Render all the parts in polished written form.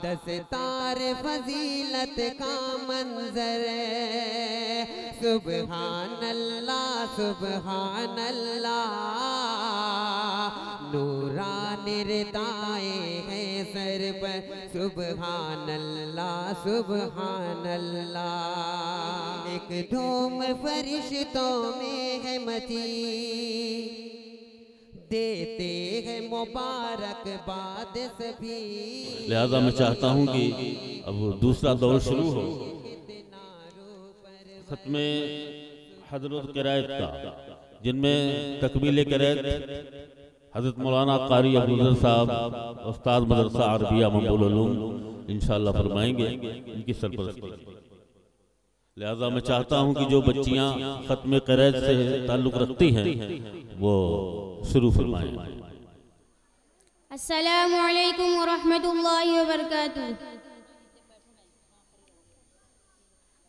दस्तार फजीलत का मंजर सुबहान अल्लाह सुबहान अल्लाह नूरान रिदाए है सर पर सुबहान अल्लाह सुबहान अल्लाह। एक धूम फरिश्तों में है मची देते हैं मुबारकबाद सभी। लिहाजा मैं चाहता हूँ कि अब दूसरा दौर शुरू हो खत्मे हजरत क़िरात का, जिनमें तकमील क़िरात हजरत मौलाना कारी अब्दुल साहब उस्ताद मदरसा अरबिया मंबुल उलूम इंशाअल्लाह फरमाएंगे, इनकी सरपरस्ती। लिहाजा मैं चाहता हूँ कि जो बच्चियाँ खत्मे क़िरात से ताल्लुक़ रखती हैं वो शुरू फरमाएं। अस्सलामु अलैकुम व रहमतुल्लाहि व बरकातुहू।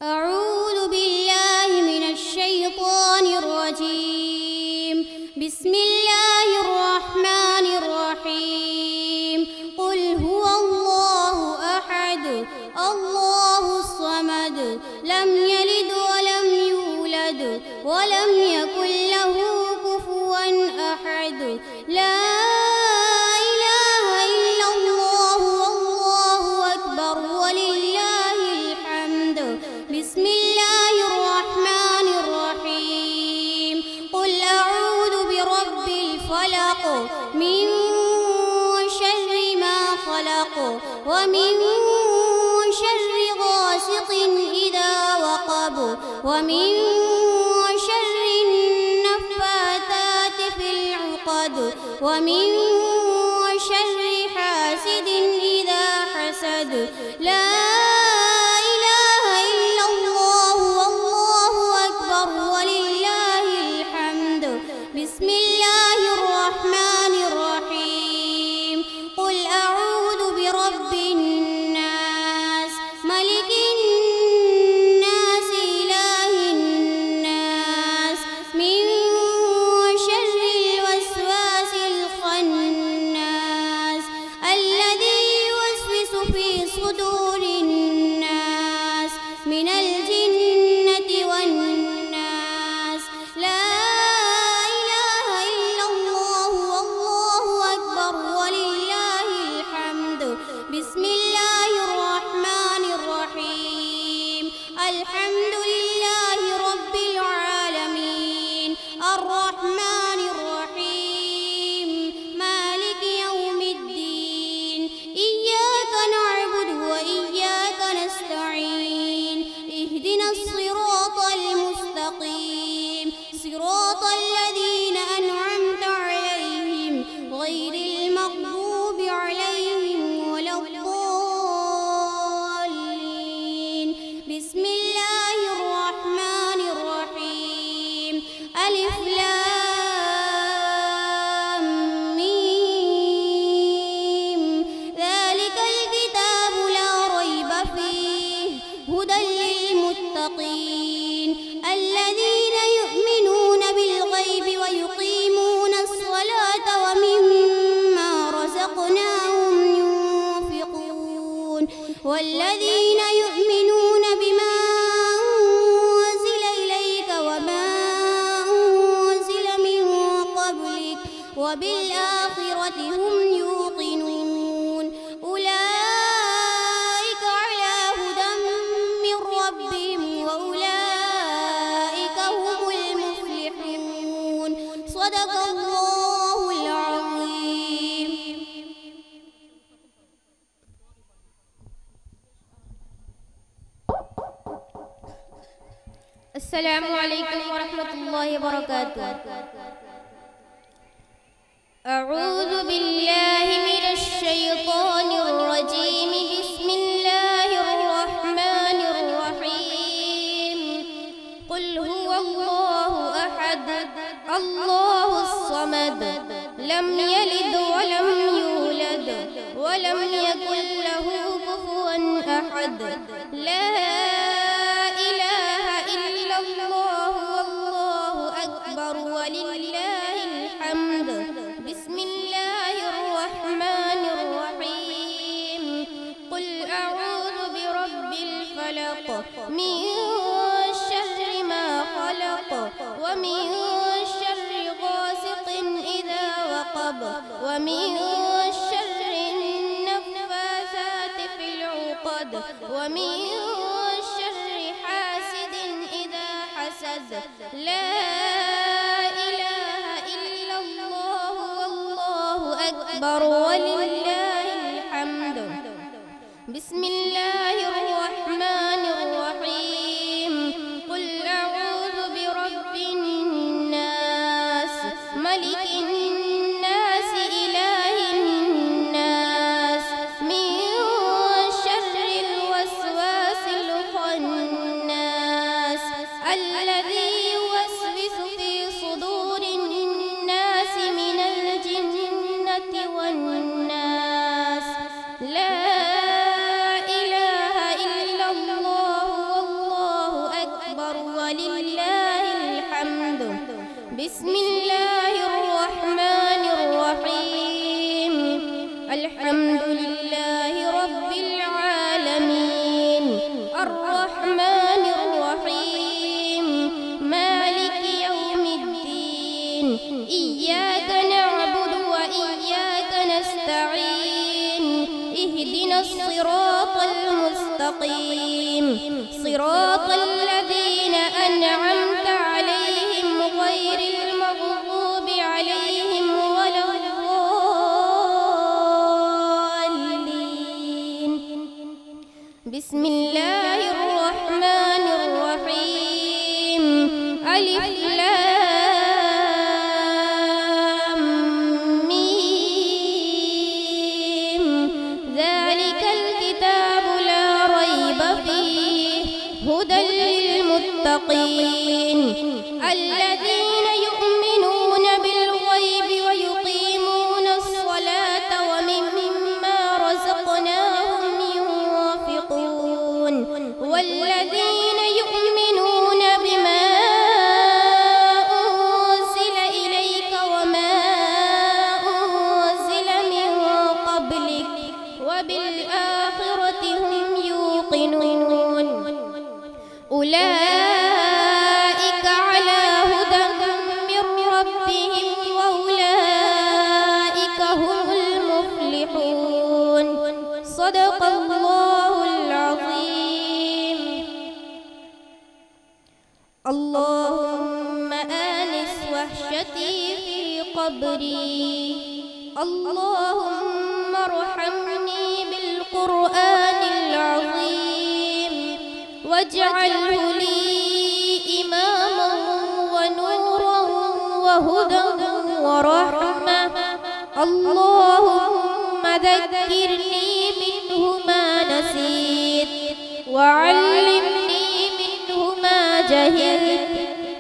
अऊज़ु बिल्लाहि मिनश शैतानिर रजीम। बिस्मिल्लाहिर रहमानिर रहीम। कुल हुवल्लाहु अहद अल्लाहुस समद लम यलिद व लम यूलद व लम यकुल लहू कुफुवन अहद। ला इलाहा इल्लल्लाहु वल्लाहु अकबर वलिल्लाहिल हम्द। बिस्मिल्लाहिर रहमानिर रहीम। कुल अऊज़ु बिरब्बिल फलक मिन शर्रि मा खलक व मिन शर्रि गासिकिन इज़ा वक़ब व मिन शर्रि नफ़्फ़ाताति फ़िल उक़द व मिन शर्रि हासिदिन इज़ा हसद। ला इलाहा इल्लल्लाहु वल्लाहु अकबर वलिल्लाहिल हम्द। बिस्मिल्लाहिर रहमानिर रहीम। कुल अऊज़ु बिरब्बिन नास मलिकिन नास इलाहिन नास मिन शर्रिल वस्वासिल खन्नास अल्लज़ी युवस्विसु फ़ी सुदूरिन नास मिनल जिन्नति वन नास। ला इलाहा इल्लल्लाहु वल्लाहु अकबर वलिल्लाहिल हम्द। बिस्मिल्लाहिर रहमानिर रहीम। अल्हम्दुलिल्लाहि रब्बिल आलमीन अर्रहमानिर रहीम मालिकि यौमिद्दीन। इय्याका नअबुदु व इय्याका नस्तईन। इहदिनस सिरातल मुस्तक़ीम सिरातल लज़ीना अनअमत अलैहिम गैरिल मग़दूबि अलैहिम वलद्दाल्लीन। बिस्मिल्लाहिर रहमानिर रहीम। अलिफ लाम मीम ज़ालिकल किताबु ला रैब फ़ीहि हुदल लिल मुत्तक़ीन अल्लज़ीना युमिनूना बिल गैबि व युक़ीमूनस स्वलाता व मिम्मा रज़क़नाहुम युनफ़िक़ून वल्लज़ीना युमिनूना बिमा उन्ज़िला इलैका व मा उन्ज़िला मिन क़ब्लिक व बिल आखिरति हुम यूक़िनून। उलाइका अला हुदम मिन रब्बिहिम व उलाइका हुमुल मुफ़्लिहून। सदक़ल्लाहुल अज़ीम। अस्सलामु अलैकुम व रहमतुल्लाहि व बरकातुहू। अऊज़ु बिल्लाहि मिनश शैतानिर रजीम। बिस्मिल्लाहिर रहमानिर रहीम। कुल हुवल्लाहु अहद अल्लाहुस समद लम यलिद व लम यूलद व लम यकुल लहू कुफुवन अहद। ला इलाहा इल्लल्लाहु वल्लाहु अकबर वलिल्लाहिल हम्द। बिस्मिल्लाहिर रहमानिर रहीम। कुल من شر ما خلق ومن شر غاسق إذا وقب ومن شر النفاثات في العقد ومن شر حاسد إذا حسد. لا إله إلا الله والله أكبر ولله الحمد. بسم الله الرحمن الرحيم. قل أعوذ برب الناس ملك الناس إله الناس من شر الوسواس الخناس الذي يوسوس في صدور الناس من الجنة والناس. لا إله إلا الله والله أكبر ولله الحمد. بسم الله الرحمن الرحيم. الحمد لله رب العالمين الرحمن الرحيم مالك يوم الدين. إياك نعبد وإياك نستعين. اهدنا الصراط المستقيم صراط الذين أنعمت عليهم غير المغضوب عليهم ولا الضالين. بسم الله الرحمن الرحيم. ألف لام ميم. ذلك الكتاب لا ريب فيه هدى للمتقين الذين يؤمنون بالغيب ويقيمون الصلاة ومما رزقناهم ينفقون والذين يؤمنون بما أنزل إليك وما أنزل من قبلك وبالآخرة هم يوقنون. أولئك على هدى من ربهم وأولئك هم المفلحون. صدق الله العظيم. اللهم آنس وحشتي في قبري. اللهم ارحمني بالقرآن العظيم واجعله لي إماما ونورا وهدى ورحمة. اللهم ذكرني منه ما نسيت وعلمني منه ما جهلت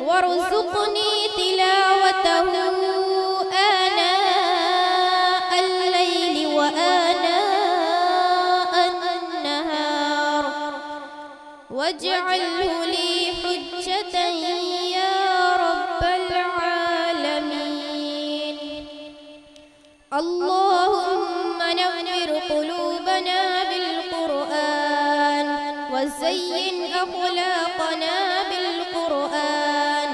وارزقني تلاوته آناء الليل وآناء النهار واجعله لي حجة يا رب العالمين. اللهم نور قلوبنا بالقرآن وزين أخلاقنا بالقرآن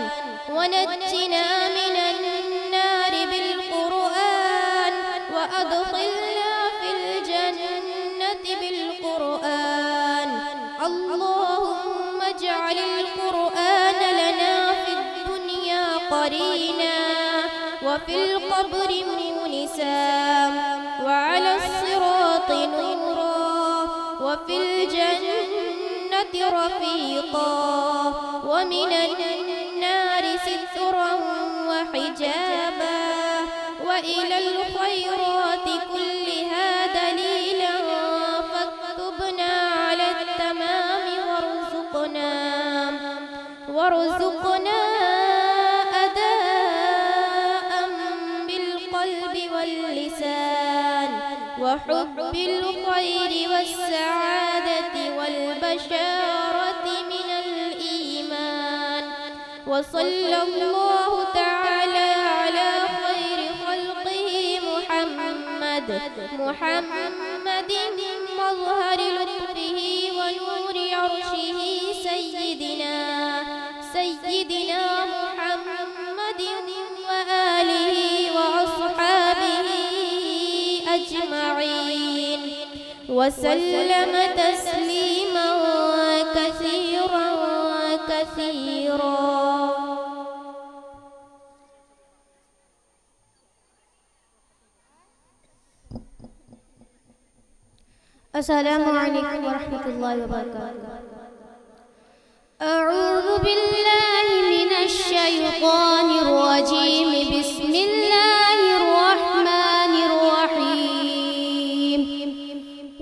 ونجنا من النار بالقرآن وأدخلنا في الجنة بالقرآن. اللهم اجعل القرآن لنا في الدنيا قرينا وفي القبر مونسا وعلى الصراط نورا وفي الجنة رفيقا ومن النار سترا وحجابا وإلى الخيرات كلها دليلا فاكتبنا على التمام وارزقنا أداء بالقلب واللسان وحب الخير والسعادة والبشارة من الإيمان. وصلى الله تعالى على خير خلقه محمد مظهر لطفه ونور عرشه وسلم تسليما كثيرا كثيرا. السلام عليكم ورحمة الله وبركاته. أعوذ بالله من الشيطان الرجيم. بسم الله الرحمن الرحيم.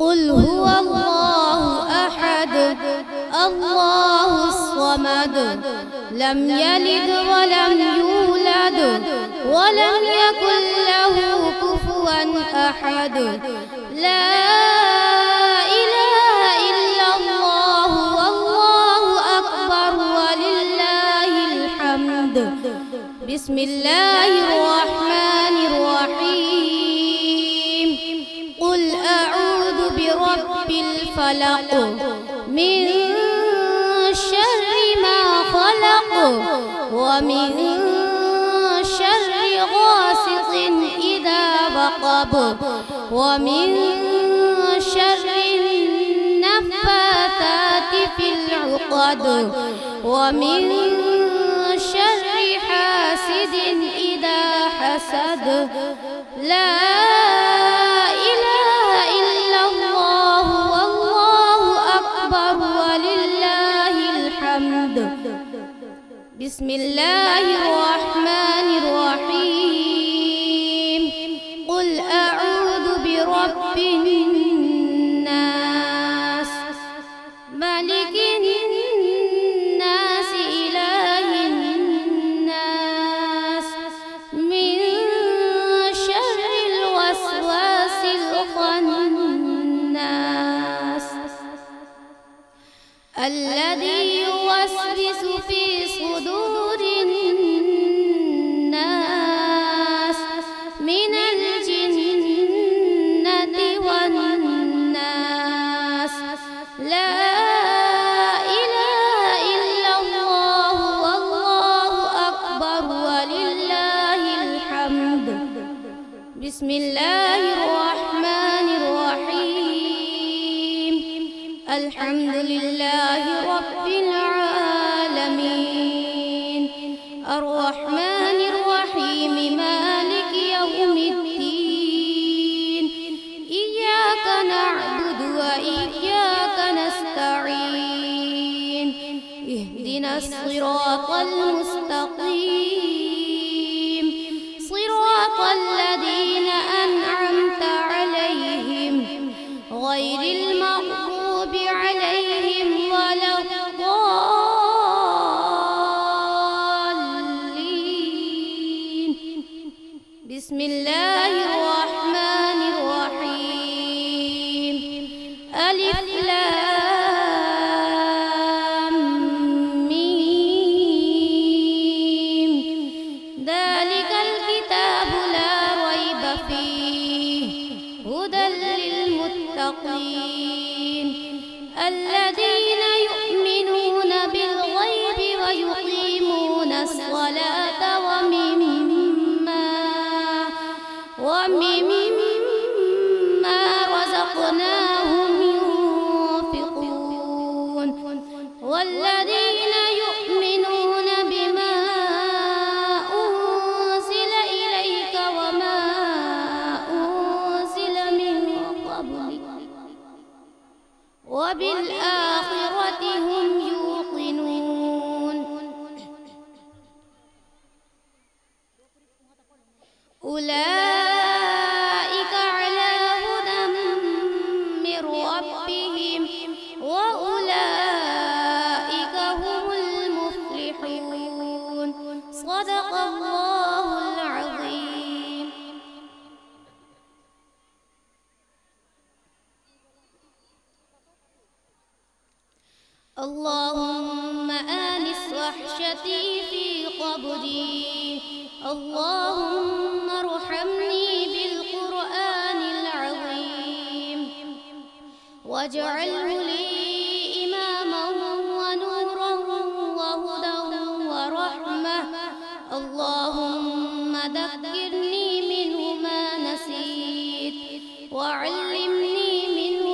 قل هو الله أحد الله الصمد لم يلد ولم يولد ولم يكن له كفوا أحد. لا إله إلا الله والله أكبر ولله الحمد. بسم الله الرحمن الرحيم. قل أعوذ برب الفلق من شر ما خلق ومن شر غاسق إذا وقب ومن شر النفاثات في العقد ومن شر حاسد إذا حسد. لا إله إلا الله والله أكبر ولله الحمد. بسم الله الرحمن الرحيم. قل أعوذ برب الناس ملك الناس إله الناس من شر الوسواس الخناس الذي يوسوس في صدور الناس من الجنة والناس. لا إله إلا الله والله أكبر ولله الحمد. بسم الله الرحمن الرحيم. الحمد لله رب العالمين الرحمن الرحيم مالك يوم الدين. إياك نعبد وإياك نستعين. اهدنا الصراط المستقيم صراط الذين أنعمت عليهم غير المغضوب عليهم ولا الضالين. بسم الله الرحمن الرحيم. ألف لام ميم. ذلك الكتاب لا ريب فيه هدى للمتقين الذين يؤمنون بالغيب ويقيمون الصلاة ومما رزقناهم ينفقون والذين يؤمنون بما أنزل إليك وما أنزل من قبلك وبالآخرة هم يوقنون. أولئك على هدى من ربهم وأولئك هم المفلحون. صدق الله العظيم. اللهم آنس وحشتي في قبري. اللهم ارحمني بالقرآن العظيم واجعله لي إماما ونورا وهدى ورحمة. اللهم ذكرني منه ما نسيت وعلمني منه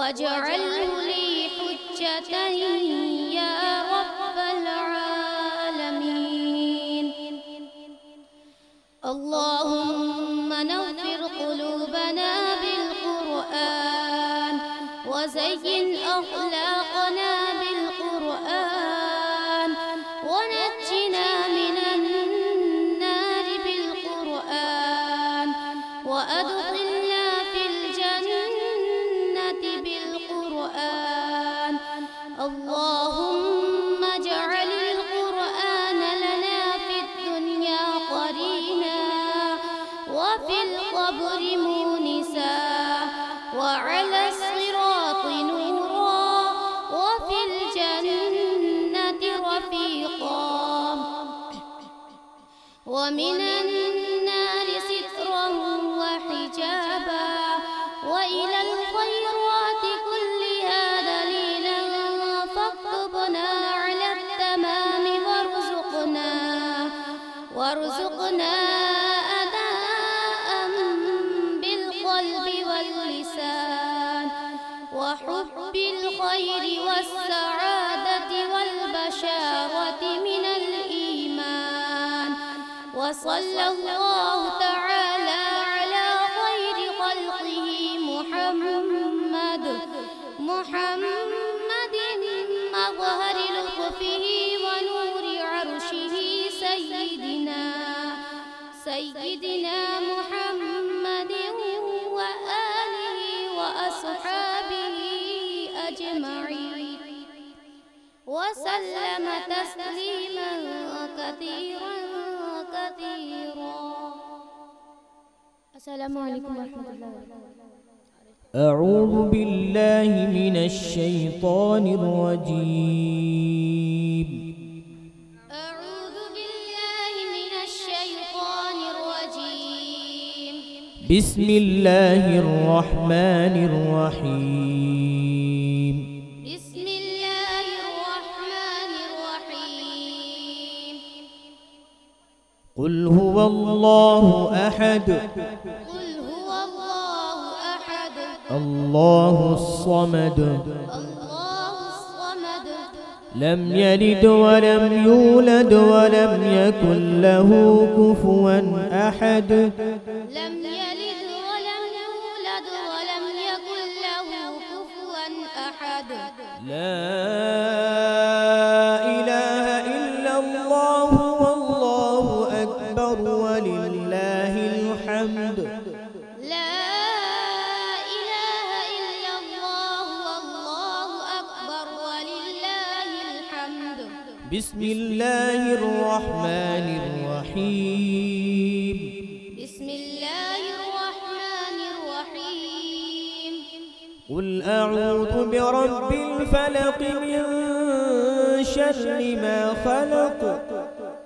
واجعله لي حجة يا رب العالمين. اللهم نوّر قلوبنا بالقرآن وزين أخلاقنا بالقرآن ونجنا من النار بالقرآن وأدخلنا في الجنة بالقرآن. اللهم اجعل القرآن لنا في الدنيا قرينا وفي القبر مونسا وعلى الصراط نورا وفي الجنة رفيقا ومن النار سترا وحجابا وإلى الخيرات كلها دليلا فاكتبنا على التمام وارزقنا أداء بالقلب واللسان وحب الخير والسعادة والبشارة من الإيمان. وصلى الله تعالى على خير خلقه محمد مظهر لطفه ونور عرشه سيدنا محمد وآله وأصحابه أجمعين وسلم تسليما كثيرا. السلام عليكم ورحمة الله وبركاته. أعوذ بالله من الشيطان الرجيم. أعوذ بالله من الشيطان الرجيم. بسم الله الرحمن الرحيم. بسم الله الرحمن الرحيم. قل هو الله أحد قل هو الله أحد الله الصمد الله الصمد لم يلد ولم يولد ولم يكن له كفوا أحد. لم يلد ولم يولد ولم يكن له كفوا أحد. لا إله إلا الله والله أكبر ولله الحمد. لا إله إلا الله والله أكبر ولله الحمد. بسم الله الرحمن الرحيم. بسم الله الرحمن الرحيم. قل أعوذ برب الفلق من شر ما خلق.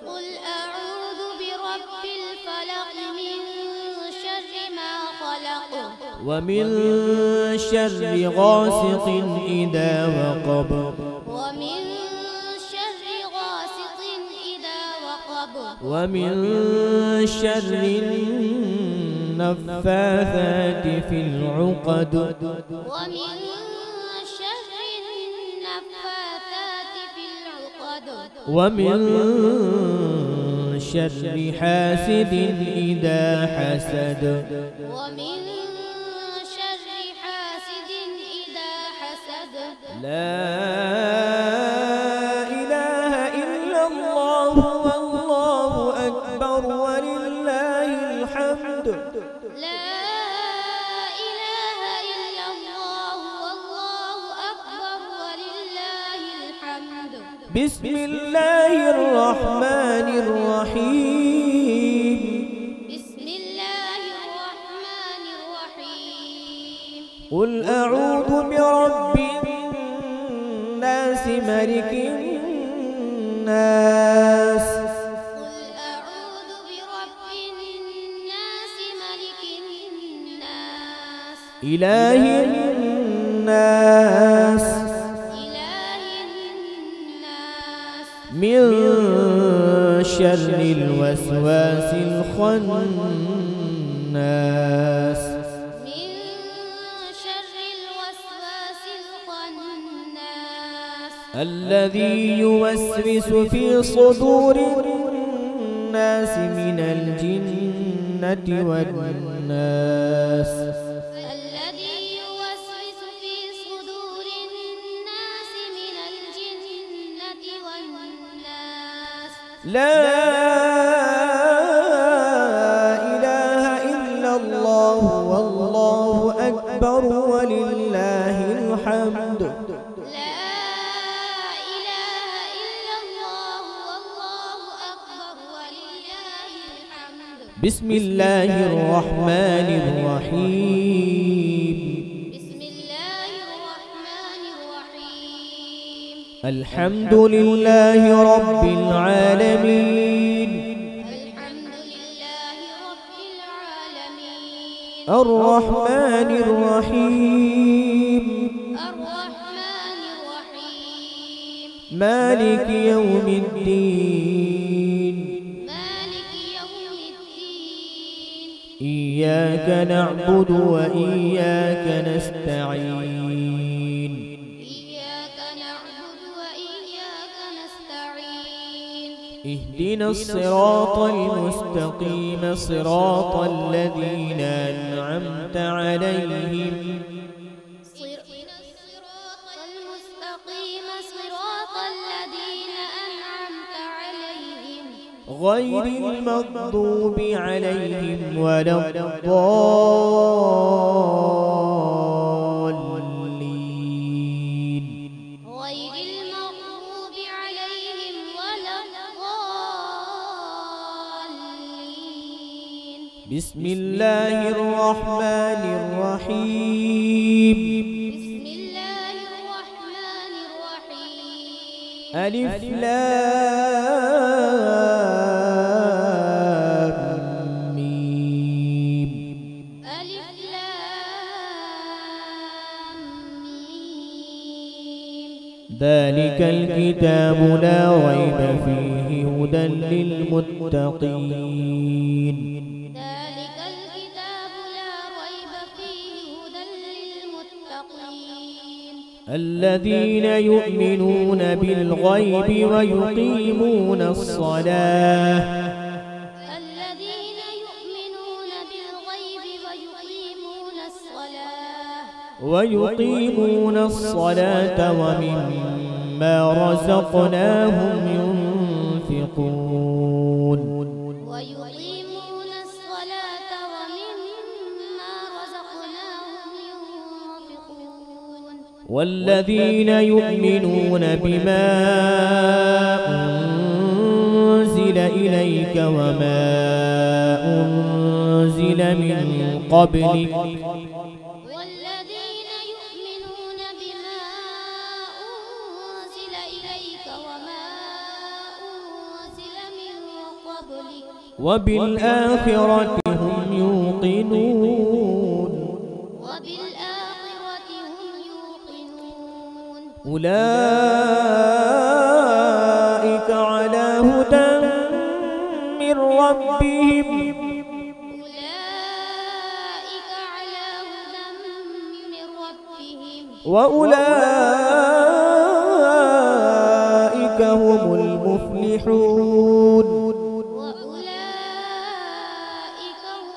قل أعوذ برب الفلق من شر ما خلق ومن شر غاسق إذا وقب. ومن شر غاسق إذا وقب ومن شر النفاثات في العقد. ومن شر النفاثات في العقد ومن شر حاسد إذا حسد. ومن شر حاسد إذا حسد. لا إله إلا الله والله أكبر ولله الحمد. لا إله إلا الله والله أكبر ولله الحمد. بسم الله الرحمن الرحيم. بسم الله الرحمن الرحيم. قل أعوذ برب الناس ملك الناس قل أعوذ برب الناس ملك الناس إله الناس إله الناس من شر الوسواس الخناس. من شر الوسواس الذي يوسوس في صدور الناس من الجنة والناس الذي يوسوس في صدور الناس من الجنة والناس لا إله إلا الله والله أكبر ولله الحمد لا إله إلا الله والله أكبر ولله الحمد بسم الله الرحمن الرحيم بسم الله الرحمن الرحيم الحمد لله رب العالمين الحمد لله رب العالمين الرحمن الرحيم الرحمن الرحيم مالك يوم الدين مالك يوم الدين إياك نعبد وإياك نستعين إياك نعبد وإياك نستعين اهدنا الصراط المستقيم صراط الذين أنعمت عليهم اهدنا الصراط المستقيم صراط الذين أنعمت عليهم غير المغضوب عليهم ولا الضالين غير المغضوب عليهم ولا الضالين بسم الله الرحمن الرحيم بسم الله الرحمن الرحيم ألف لام ميم ألف لام ميم ذلك الكتاب لا ريب فيه هدى للمتقين ذلك الكتاب لا ريب فيه هدى للمتقين الذين يؤمنون بالغيب ويقيمون الصلاة الذين يؤمنون بالغيب ويقيمون الصلاة ومما رزقناهم ينفقون ويقيمون الصلاة ومما رزقناهم ينفقون والذين يؤمنون بما أنزل إليك وما أنزل من قبلك والذين يؤمنون بما أنزل إليك وما أنزل من قبلك وبالآخرة هم يوقنون وبالآخرة هم يوقنون أولئك على هدى من ربهم أولئك على هدى من ربهم وأولئك هم المفلحون وأولئك هم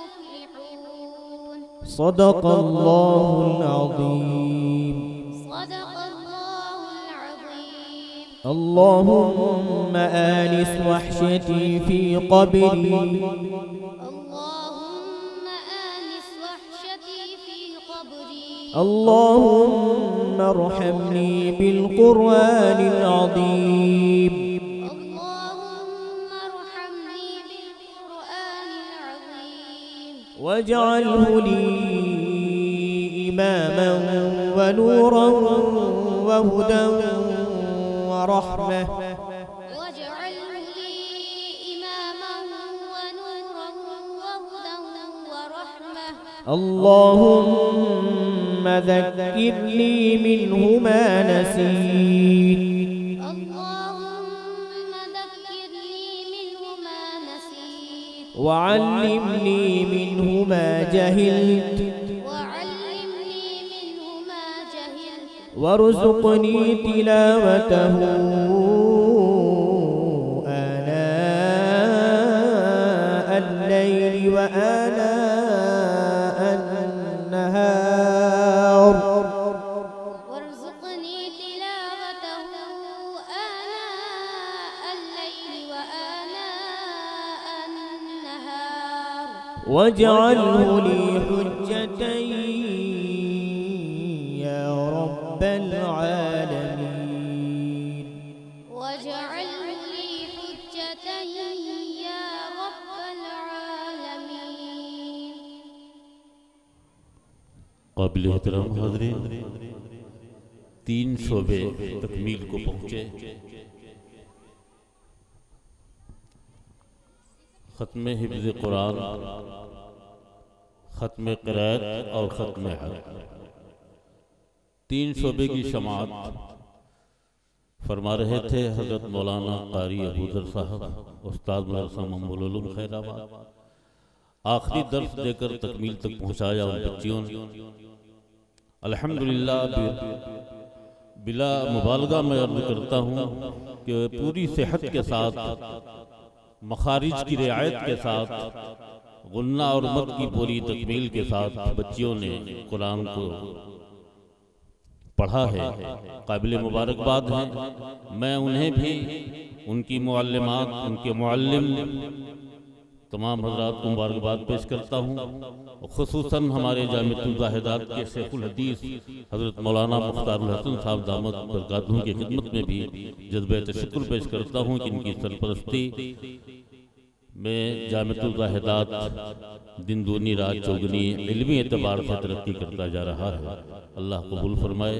المفلحون صدق الله العظيم صدق الله العظيم اللهم آنس وحشتي في قبري اللهم آنس وحشتي في قبري اللهم ارحمني بالقرآن العظيم اللهم ارحمني بالقرآن العظيم واجعله لي إماما ونورا وهدى ورحمة واجعله لي إماما ونورا وهدى ورحمة اللهم ذكرني منه ما نسيت اللهم ذكرني منه ما نسيت وعلمني منه ما جهلت وعلمني منه ما جهلت وارزقني تلاوته آناء الليل وآناء النهار وارزقني تلاوته آناء الليل وآناء النهار واجعله لي حجة يا رب العالمين واجعله لي حجة يا رب العالمين. قابل احترام حاضرین، 3 شعبے تکمیل کو پہنچے۔ ختم حفظ قرآن، ختم قرائت اور ختم حج، 3 شعبے کی سماعت فرما رہے تھے حضرت مولانا قاری ابو ذر صاحب، استاد مدرسہ منبع العلوم خیر آباد۔ آخری درس دے کر تکمیل تک پہنچایا ان بچیوں نے۔ الحمدللہ بلا مبالغہ میں عرض کرتا ہوں کہ پوری صحت کے ساتھ، مخارج کی رعایت کے ساتھ، غنہ اور مد کی پوری تکمیل کے ساتھ بچیوں نے قرآن کو پڑھا ہے، قابل مبارکباد ہیں۔ میں انہیں بھی، ان کی معلمات، ان کے معلم، تمام حضرات کو مبارکباد پیش کرتا ہوں، خصوصاً ہمارے جامعۃ الزاہدات کے شیخ الحدیث حضرت مولانا مختار الحسن صاحب دامت برکاتہم کی خدمت میں بھی جذبہ تشکر پیش کرتا ہوں کہ ان کی سرپرستی میں جامعۃ الزاہدات دن دونی رات چوگنی علمی اعتبار سے ترقی کرتا جا رہا ہے۔ اللہ قبول فرمائے۔